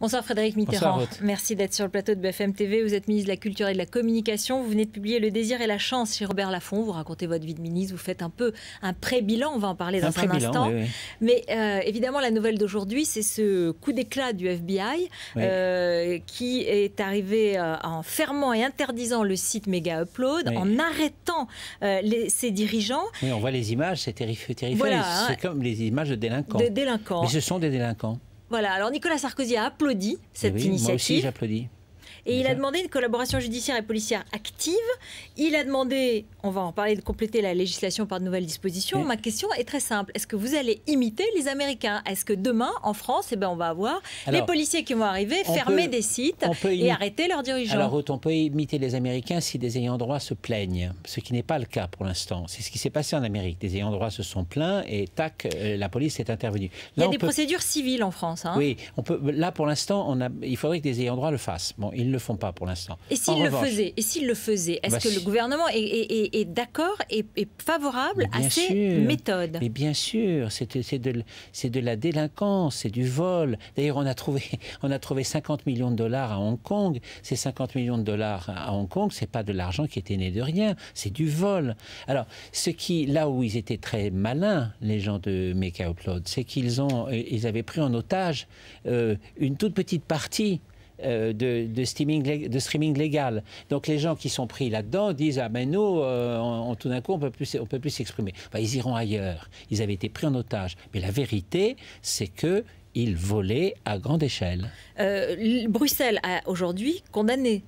Bonsoir Frédéric Mitterrand. Bonsoir, merci d'être sur le plateau de BFM TV. Vous êtes ministre de la Culture et de la Communication. Vous venez de publier Le désir et la chance chez Robert Laffont. Vous racontez votre vie de ministre. Vous faites un peu un pré-bilan. On va en parler dans un instant. Oui, oui. Mais évidemment, la nouvelle d'aujourd'hui, c'est ce coup d'éclat du FBI qui est arrivé en fermant et interdisant le site Mega Upload, en arrêtant ses dirigeants. Oui, on voit les images, c'est terrifiant. Voilà, c'est comme les images de délinquants. De délinquants. Mais ce sont des délinquants. Voilà, alors Nicolas Sarkozy a applaudi cette initiative. Moi aussi, j'applaudis. Et il a demandé une collaboration judiciaire et policière active. Il a demandé, on va en parler, de compléter la législation par de nouvelles dispositions. Oui. Ma question est très simple. Est-ce que vous allez imiter les Américains? Est-ce que demain, en France, on va avoir les policiers qui vont arriver, fermer des sites et arrêter leurs dirigeants? Alors, on peut imiter les Américains si des ayants droit se plaignent, ce qui n'est pas le cas pour l'instant. C'est ce qui s'est passé en Amérique. Des ayants droit se sont plaints et tac, la police est intervenue. Là, il y a des procédures civiles en France. Hein. Oui, là, pour l'instant, il faudrait que des ayants droit le fassent. Bon, ils ne le font pas pour l'instant. Et s'ils le faisaient, est-ce que le gouvernement est d'accord et favorable à ces méthodes? Mais bien sûr, c'est de la délinquance, c'est du vol. D'ailleurs, on a trouvé 50 millions de dollars à Hong Kong. Ces 50 millions de dollars à Hong Kong, c'est pas de l'argent qui était né de rien, c'est du vol. Alors, là où ils étaient très malins, les gens de Mega Upload, c'est qu'ils avaient pris en otage une toute petite partie de streaming légal. Donc les gens qui sont pris là-dedans disent « Ah ben nous, tout d'un coup, on peut plus s'exprimer. » Enfin, ils iront ailleurs. Ils avaient été pris en otage. Mais la vérité, c'est que ils volaient à grande échelle. Bruxelles a aujourd'hui condamné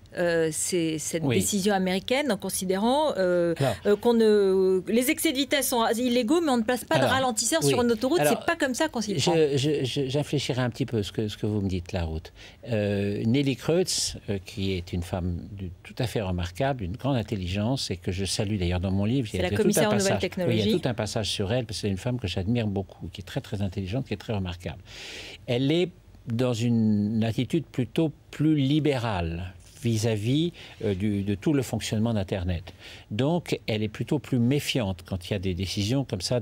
cette décision américaine en considérant les excès de vitesse sont illégaux, mais on ne place pas de ralentisseur sur une autoroute. C'est pas comme ça qu'on s'y prend. J'infléchirai un petit peu ce que vous me dites, la route. Nelly Kreutz, qui est une femme tout à fait remarquable, d'une grande intelligence, et que je salue d'ailleurs dans mon livre. C'est la commissaire aux nouvelles technologies. Il y a tout un passage sur elle, parce que c'est une femme que j'admire beaucoup, qui est très très intelligente, qui est très remarquable. Elle est dans une attitude plutôt plus libérale vis-à-vis de tout le fonctionnement d'Internet. Donc, elle est plutôt plus méfiante quand il y a des décisions comme ça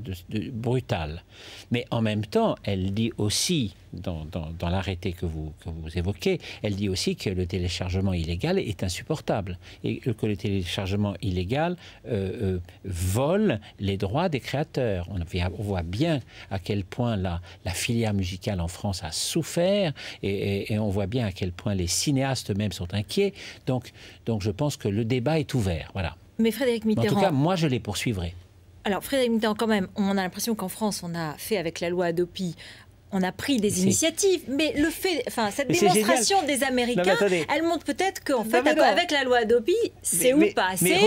brutales. Mais en même temps, elle dit aussi, dans l'arrêté que vous évoquez, elle dit aussi que le téléchargement illégal est insupportable et que le téléchargement illégal vole les droits des créateurs. On voit bien à quel point la filière musicale en France a souffert et on voit bien à quel point les cinéastes eux-mêmes sont inquiets. Donc je pense que le débat est ouvert. Voilà. Mais Frédéric Mitterrand... En tout cas, moi, je les poursuivrai. Alors, Frédéric Mitterrand, quand même, on a l'impression qu'en France, on a fait avec la loi Hadopi, on a pris des initiatives, mais cette démonstration des Américains, elle montre peut-être qu'en fait, avec la loi Hadopi, c'est ou pas assez,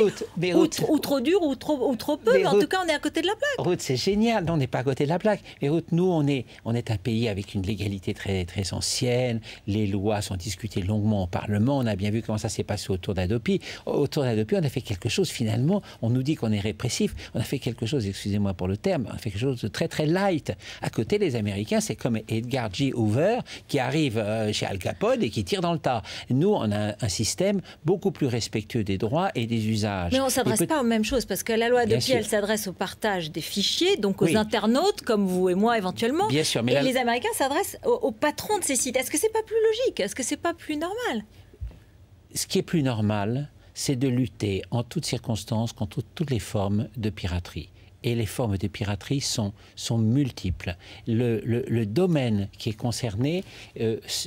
ou trop dur, ou trop peu, mais en tout cas, on est à côté de la plaque. Ruth, c'est génial, non, on n'est pas à côté de la plaque. Mais Ruth, nous, on est un pays avec une légalité très, très ancienne, les lois sont discutées longuement au Parlement, on a bien vu comment ça s'est passé autour d'Hadopi. Autour d'Hadopi, on a fait quelque chose, finalement, on nous dit qu'on est répressif, on a fait quelque chose, excusez-moi pour le terme, on a fait quelque chose de très, très light. À côté, les Américains, c'est comme Edgar J. Hoover qui arrive chez Al Capone et qui tire dans le tas. Nous, on a un système beaucoup plus respectueux des droits et des usages. Mais on ne s'adresse pas aux mêmes choses, parce que la loi Hadopi, elle s'adresse au partage des fichiers, donc aux internautes, comme vous et moi éventuellement. Bien sûr, mais et les Américains s'adressent aux patrons de ces sites. Est-ce que c'est pas plus logique? Est-ce que c'est pas plus normal? Ce qui est plus normal, c'est de lutter en toutes circonstances contre toutes les formes de piraterie. Et les formes de piraterie sont multiples. Le domaine qui est concerné,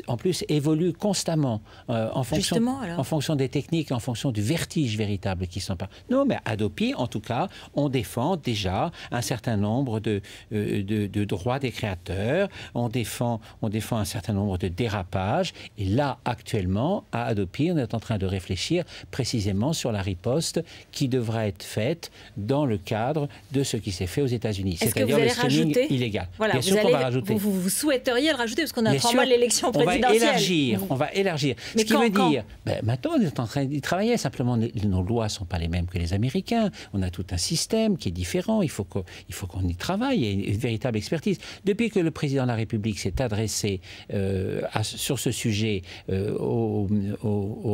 en plus, évolue constamment en fonction des techniques, en fonction du vertige véritable qui s'en passe. Non, mais Hadopi, en tout cas, on défend déjà un certain nombre de droits des créateurs, on défend un certain nombre de dérapages. Et là, actuellement, à Hadopi, on est en train de réfléchir précisément sur la riposte qui devra être faite dans le cadre de ce qui s'est fait aux États-Unis, c'est-à-dire le streaming illégal. Voilà, bien sûr qu'on va rajouter. Vous souhaiteriez le rajouter parce qu'on a encore mal l'élection présidentielle. On va élargir. Mais ce qui veut dire, maintenant on est en train d'y travailler. Simplement, nos lois ne sont pas les mêmes que les Américains. On a tout un système qui est différent. Il faut qu'on y travaille. Il y a une véritable expertise. Depuis que le président de la République s'est adressé sur ce sujet au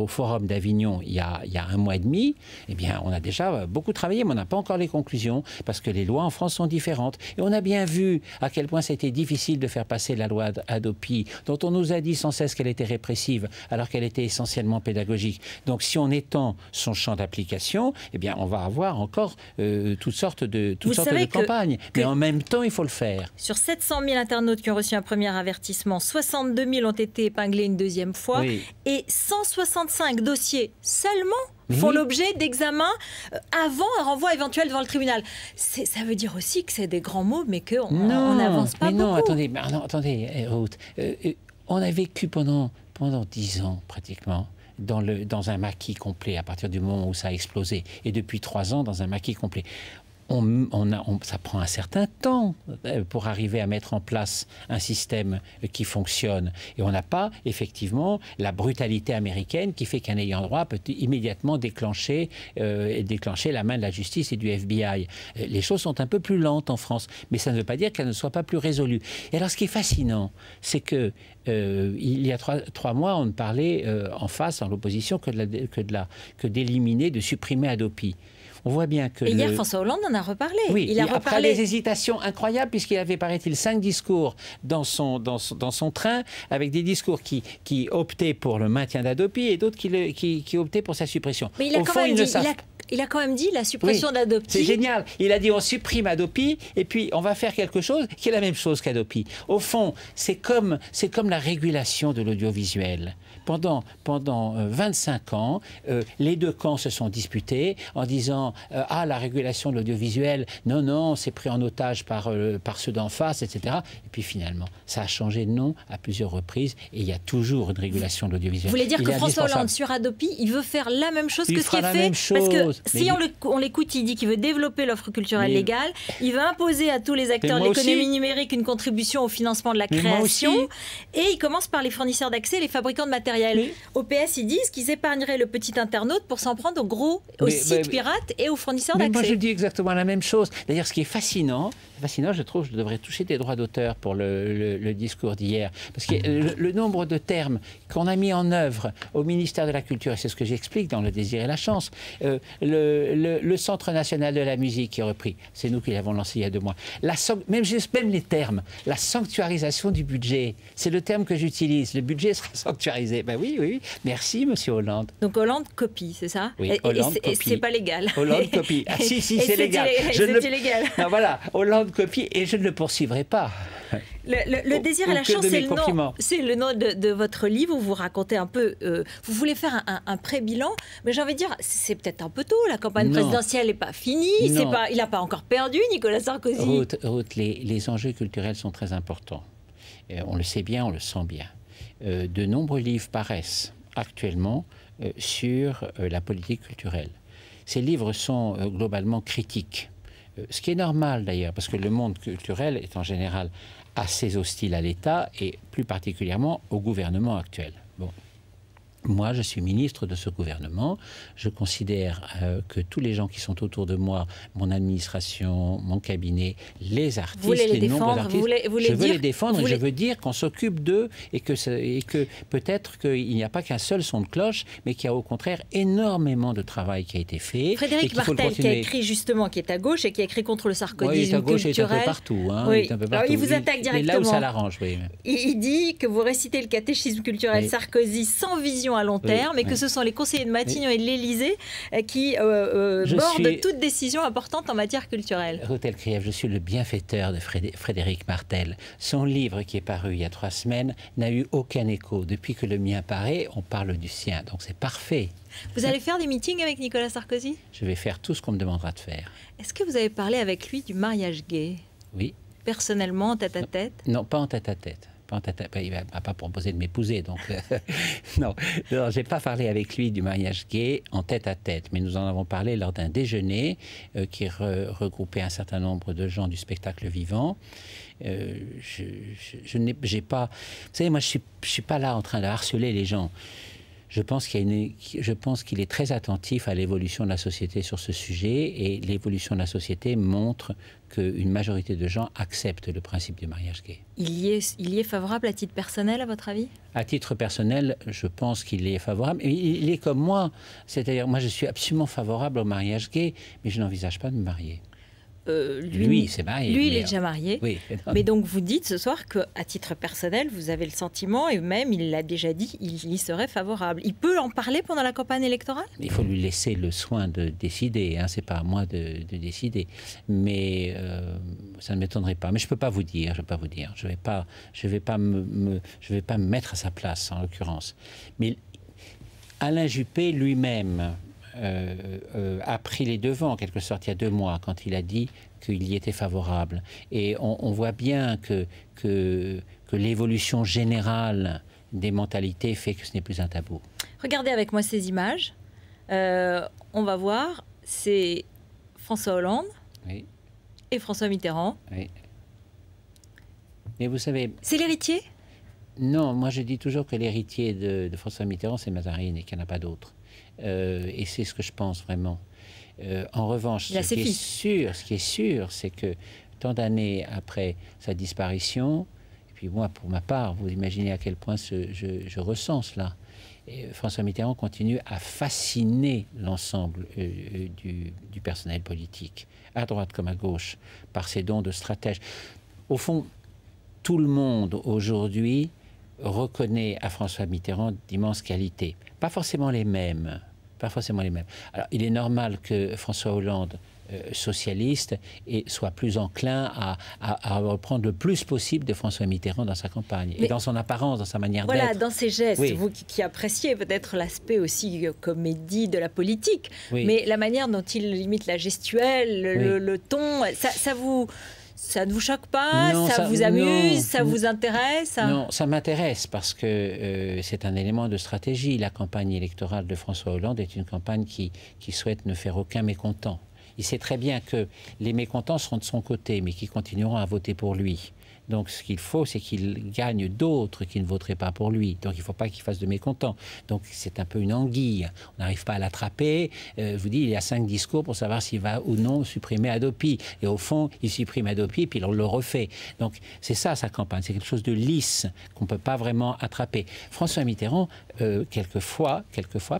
Forum d'Avignon il y a un mois et demi, eh bien, on a déjà beaucoup travaillé, mais on n'a pas encore les conclusions parce parce que les lois en France sont différentes. Et on a bien vu à quel point c'était difficile de faire passer la loi Hadopi, dont on nous a dit sans cesse qu'elle était répressive, alors qu'elle était essentiellement pédagogique. Donc si on étend son champ d'application, eh bien on va avoir encore toutes sortes de campagnes. Mais en même temps, il faut le faire. Sur 700 000 internautes qui ont reçu un premier avertissement, 62 000 ont été épinglés une deuxième fois, oui. Et 165 dossiers seulement font l'objet d'examens avant un renvoi éventuel devant le tribunal. Ça veut dire aussi que c'est des grands mots, mais qu'on n'avance pas beaucoup. Non, attendez, Ruth. On a vécu pendant 10 ans, pratiquement, dans un maquis complet, à partir du moment où ça a explosé. Et depuis 3 ans, dans un maquis complet. Ça prend un certain temps pour arriver à mettre en place un système qui fonctionne. Et on n'a pas, effectivement, la brutalité américaine qui fait qu'un ayant droit peut immédiatement déclencher la main de la justice et du FBI. Les choses sont un peu plus lentes en France, mais ça ne veut pas dire qu'elles ne soient pas plus résolues. Et alors, ce qui est fascinant, c'est que il y a 3 mois, on ne parlait en face, en l'opposition, que d'éliminer, de supprimer Hadopi. On voit bien que... Et hier, François Hollande en a reparlé. Oui, après des hésitations incroyables, puisqu'il avait, paraît-il, 5 discours dans son train, avec des discours qui optaient pour le maintien d'Hadopi et d'autres qui optaient pour sa suppression. Mais il a quand même dit la suppression d'Hadopi. C'est génial. Il a dit on supprime Hadopi et puis on va faire quelque chose qui est la même chose qu'Hadopi. Au fond, c'est comme la régulation de l'audiovisuel. Pendant 25 ans, les deux camps se sont disputés en disant la régulation de l'audiovisuel, non, c'est pris en otage par ceux d'en face, etc. Et puis finalement, ça a changé de nom à plusieurs reprises et il y a toujours une régulation de l'audiovisuel. Vous voulez dire que François Hollande, sur Hadopi, il veut faire la même chose que ce qui est fait? Parce que si on l'écoute, il dit qu'il veut développer l'offre culturelle légale, il veut imposer à tous les acteurs de l'économie numérique une contribution au financement de la création, et il commence par les fournisseurs d'accès, les fabricants de matériel. Au PS, ils disent qu'ils épargneraient le petit internaute pour s'en prendre aux sites pirates et aux fournisseurs d'accès. Moi, je dis exactement la même chose. D'ailleurs, ce qui est fascinant, je trouve, je devrais toucher des droits d'auteur pour le discours d'hier, parce que le nombre de termes qu'on a mis en œuvre au ministère de la Culture, et c'est ce que j'explique dans Le Désir et la Chance, le Centre national de la musique qui est repris, c'est nous qui l'avons lancé il y a 2 mois, même les termes, la sanctuarisation du budget, c'est le terme que j'utilise, le budget sera sanctuarisé. Ben oui, merci Monsieur Hollande. Donc Hollande copie, c'est ça? Oui, Hollande copie. Et c'est pas légal. Hollande copie. Ah si, c'est légal. C'est illégal. Non, voilà, Hollande copie et je ne le poursuivrai pas. Le Désir et la Chance, c'est le nom de votre livre où vous racontez un peu... vous voulez faire un pré-bilan, mais j'ai envie de dire, c'est peut-être un peu tôt, la campagne présidentielle n'est pas finie, il n'a pas encore perdu, Nicolas Sarkozy. Ruth, les enjeux culturels sont très importants. On le sait bien, on le sent bien. De nombreux livres paraissent actuellement sur la politique culturelle. Ces livres sont globalement critiques. Ce qui est normal d'ailleurs, parce que le monde culturel est en général assez hostile à l'État et plus particulièrement au gouvernement actuel. Bon. Moi, je suis ministre de ce gouvernement. Je considère que tous les gens qui sont autour de moi, mon administration, mon cabinet, les artistes, les nombreux artistes, je veux les défendre et je veux dire qu'on s'occupe d'eux et que peut-être qu'il n'y a pas qu'un seul son de cloche, mais qu'il y a au contraire énormément de travail qui a été fait. Frédéric Martel, qui a écrit justement, qui est à gauche et qui a écrit contre le sarkozysme culturel. Oui, il est à gauche, il est un peu partout. Hein, oui. Alors, il vous attaque directement. Et là où ça l'arrange, oui. Il dit que vous récitez le catéchisme culturel Sarkozy sans vision à long terme, et que ce sont les conseillers de Matignon et de l'Élysée qui bordent toute décision importante en matière culturelle. Ruth Elkrieff, je suis le bienfaiteur de Frédéric Martel. Son livre qui est paru il y a 3 semaines n'a eu aucun écho. Depuis que le mien paraît, on parle du sien, donc c'est parfait. Vous allez faire des meetings avec Nicolas Sarkozy? Je vais faire tout ce qu'on me demandera de faire. Est-ce que vous avez parlé avec lui du mariage gay? Oui. Personnellement, tête à tête? Non, pas en tête à tête. Il ne m'a pas proposé de m'épouser, donc non, je n'ai pas parlé avec lui du mariage gay en tête à tête, mais nous en avons parlé lors d'un déjeuner qui regroupait un certain nombre de gens du spectacle vivant. J'ai pas... Vous savez, moi, je suis pas là en train de harceler les gens. Je pense qu'il est très attentif à l'évolution de la société sur ce sujet, et l'évolution de la société montre qu'une majorité de gens acceptent le principe du mariage gay. Il y est favorable à titre personnel, à votre avis? À titre personnel, je pense qu'il est favorable. Il est comme moi. C'est-à-dire, moi, je suis absolument favorable au mariage gay, mais je n'envisage pas de me marier. lui, c'est marié. Lui, il est déjà marié. Oui, mais donc, vous dites ce soir qu'à titre personnel, vous avez le sentiment, et même, il l'a déjà dit, il y serait favorable. Il peut en parler pendant la campagne électorale? Il faut lui laisser le soin de décider. Hein. Ce n'est pas à moi de décider. Mais ça ne m'étonnerait pas. Mais je ne peux pas vous dire. Je ne vais pas me mettre à sa place, en l'occurrence. Mais Alain Juppé lui-même a pris les devants, en quelque sorte, il y a 2 mois, quand il a dit qu'il y était favorable. Et on voit bien que l'évolution générale des mentalités fait que ce n'est plus un tabou. Regardez avec moi ces images. On va voir, c'est François Hollande et François Mitterrand. Oui. Mais vous savez... C'est l'héritier? Non, moi je dis toujours que l'héritier de François Mitterrand, c'est Mazarine et qu'il n'y en a pas d'autre. Et c'est ce que je pense vraiment. En revanche, ce qui est sûr, c'est que tant d'années après sa disparition, et puis moi pour ma part, vous imaginez à quel point je ressens cela. Et François Mitterrand continue à fasciner l'ensemble du personnel politique, à droite comme à gauche, par ses dons de stratège. Au fond, tout le monde aujourd'hui reconnaît à François Mitterrand d'immenses qualités. Pas forcément les mêmes. Alors, il est normal que François Hollande, socialiste, soit plus enclin à reprendre le plus possible de François Mitterrand dans sa campagne. Et dans son apparence, dans sa manière d'être. Voilà, dans ses gestes. Oui. Vous qui appréciez peut-être l'aspect aussi comédie de la politique, mais la manière dont il limite la gestuelle, le ton, ça ne vous choque pas? Non, ça vous amuse? Ça vous intéresse? Non, ça m'intéresse parce que c'est un élément de stratégie. La campagne électorale de François Hollande est une campagne qui souhaite ne faire aucun mécontent. Il sait très bien que les mécontents seront de son côté, mais qui continueront à voter pour lui. Donc ce qu'il faut, c'est qu'il gagne d'autres qui ne voteraient pas pour lui. Donc il ne faut pas qu'il fasse de mécontents. Donc c'est un peu une anguille. On n'arrive pas à l'attraper. Je vous dis, il y a 5 discours pour savoir s'il va ou non supprimer Hadopi. Et au fond, il supprime Hadopi, puis il le refait. Donc c'est ça sa campagne. C'est quelque chose de lisse qu'on ne peut pas vraiment attraper. François Mitterrand, quelquefois,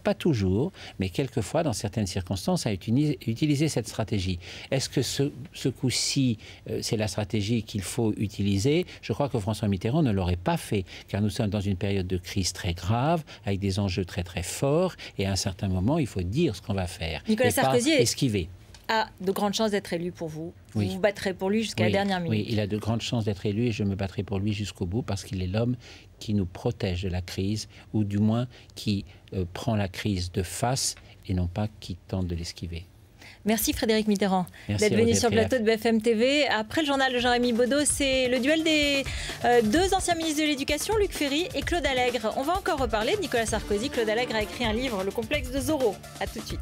pas toujours, mais quelquefois, dans certaines circonstances, a utilisé cette stratégie. Est-ce que ce coup-ci, c'est la stratégie qu'il faut utiliser? Je crois que François Mitterrand ne l'aurait pas fait, car nous sommes dans une période de crise très grave, avec des enjeux très très forts, et à un certain moment, il faut dire ce qu'on va faire. Nicolas Sarkozy esquiver. A de grandes chances d'être élu pour vous. Oui. Vous vous battrez pour lui jusqu'à la dernière minute. Oui, il a de grandes chances d'être élu et je me battrai pour lui jusqu'au bout parce qu'il est l'homme qui nous protège de la crise, ou du moins qui prend la crise de face et non pas qui tente de l'esquiver. Merci Frédéric Mitterrand d'être venu sur le plateau de BFM TV. Après le journal de Jean-Rémy Baudot, c'est le duel des 2 anciens ministres de l'Éducation, Luc Ferry et Claude Allègre. On va encore reparler de Nicolas Sarkozy. Claude Allègre a écrit un livre, Le complexe de Zorro. A tout de suite.